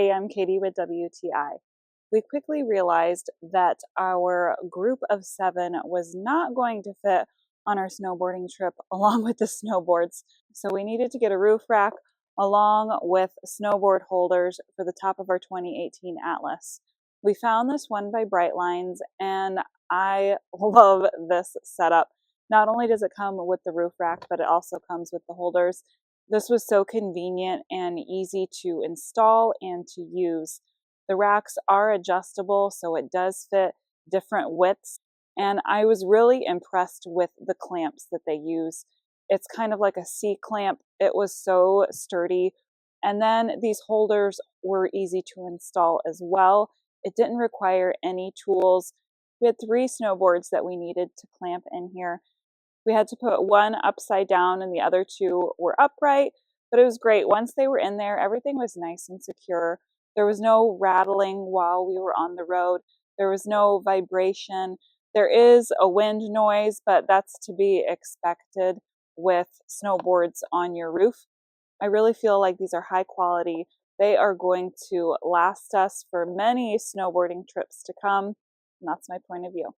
Hey, I'm Katie with WTI. We quickly realized that our group of 7 was not going to fit on our snowboarding trip along with the snowboards. So we needed to get a roof rack along with snowboard holders for the top of our 2018 Atlas. We found this one by BRIGHTLINES and I love this setup. Not only does it come with the roof rack, but it also comes with the holders. This was so convenient and easy to install and to use. The racks are adjustable, so it does fit different widths. And I was really impressed with the clamps that they use. It's kind of like a C-clamp. It was so sturdy. And then these holders were easy to install as well. It didn't require any tools. We had 3 snowboards that we needed to clamp in here. We had to put one upside down and the other 2 were upright, but it was great. Once they were in there, everything was nice and secure. There was no rattling while we were on the road. There was no vibration. There is a wind noise, but that's to be expected with snowboards on your roof. I really feel like these are high quality. They are going to last us for many snowboarding trips to come, and that's my point of view.